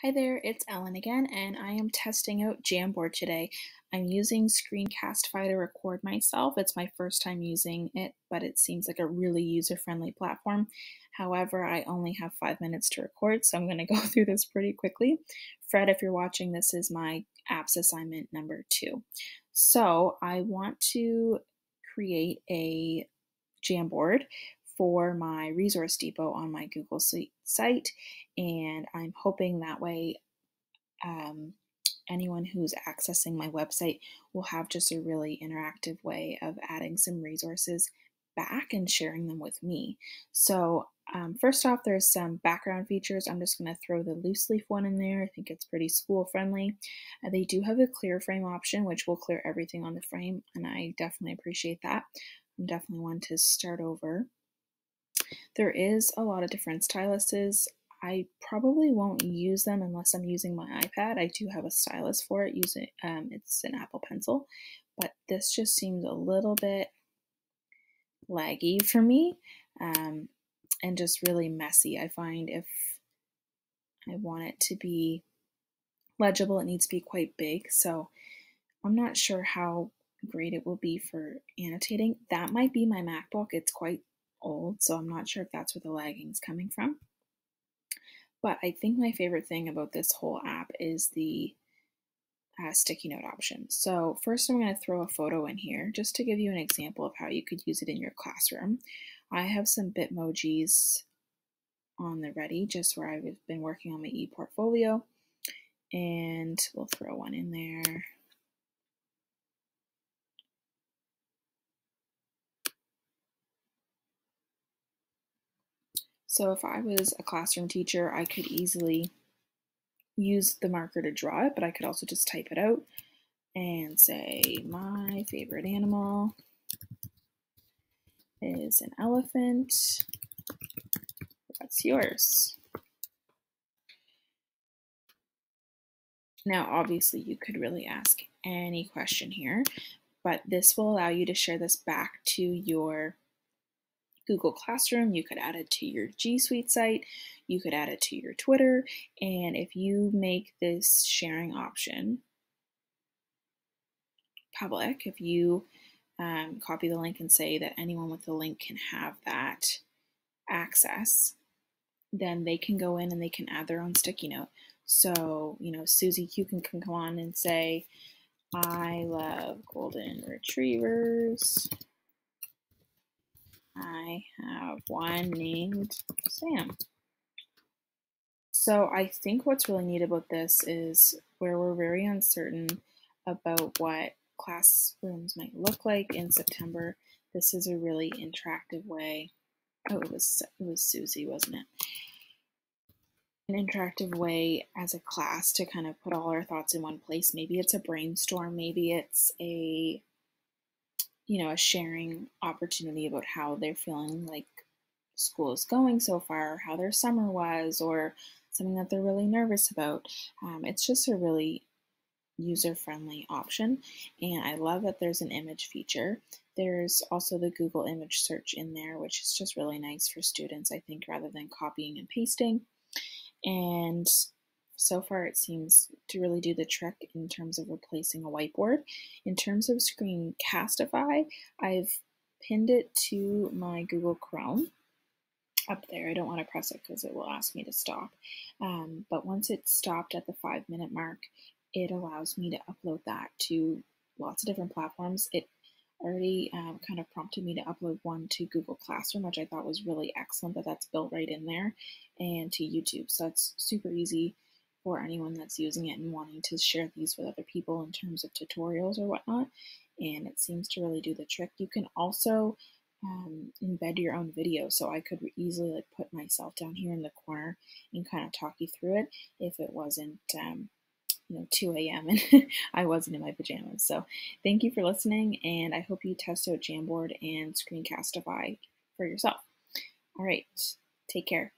Hi there, it's Ellen again, and I am testing out Jamboard today. I'm using Screencastify to record myself. It's my first time using it, but it seems like a really user-friendly platform. However, I only have 5 minutes to record, so I'm going to go through this pretty quickly. Fred, if you're watching, this is my apps assignment number 2. So I want to create a Jamboard for my resource depot on my Google site, and I'm hoping that way um, anyone who's accessing my website will have just a really interactive way of adding some resources back and sharing them with me. So first off, there's some background features. I'm just going to throw the loose leaf one in there. I think it's pretty school friendly. They do have a clear frame option, which will clear everything on the frame, and I definitely appreciate that. I'm definitely one to start over. There is a lot of different styluses. I probably won't use them unless I'm using my iPad. I do have a stylus for it. It's an Apple Pencil, but this just seems a little bit laggy for me and just really messy. I find if I want it to be legible, it needs to be quite big. So I'm not sure how great it will be for annotating. That might be my MacBook. It's quite old, so I'm not sure if that's where the lagging is coming from. But I think my favorite thing about this whole app is the sticky note option. So first I'm going to throw a photo in here just to give you an example of how you could use it in your classroom. I have some Bitmojis on the ready just where I've been working on my e-portfolio, and we'll throw one in there. So if I was a classroom teacher, I could easily use the marker to draw it, but I could also just type it out and say my favorite animal is an elephant. What's yours? Now, obviously, you could really ask any question here, but this will allow you to share this back to your Google Classroom. You could add it to your G Suite site, you could add it to your Twitter, and if you make this sharing option public, if you copy the link and say that anyone with the link can have that access, then they can go in and they can add their own sticky note. So, Susie Q can come on and say, I love golden retrievers. I have one named Sam. So I think what's really neat about this is where we're very uncertain about what classrooms might look like in September. This is a really interactive way. Oh, it was Susie, wasn't it? An interactive way as a class to kind of put all our thoughts in one place. Maybe it's a brainstorm, maybe it's a sharing opportunity about how they're feeling like school is going so far, how their summer was, or something that they're really nervous about. It's just a really user-friendly option, and I love that there's an image feature. There's also the Google image search in there, which is just really nice for students, I think, rather than copying and pasting. And so far it seems to really do the trick in terms of replacing a whiteboard. In terms of Screencastify, I've pinned it to my Google Chrome up there. I don't want to press it because it will ask me to stop. But once it's stopped at the 5-minute mark, it allows me to upload that to lots of different platforms. It already kind of prompted me to upload one to Google Classroom, which I thought was really excellent that that's built right in there, and to YouTube. So it's super easy for anyone that's using it and wanting to share these with other people in terms of tutorials or whatnot. And it seems to really do the trick. You can also embed your own video. So I could easily put myself down here in the corner and kind of talk you through it if it wasn't 2 a.m. and I wasn't in my pajamas. So thank you for listening, and I hope you test out Jamboard and Screencastify for yourself. All right, take care.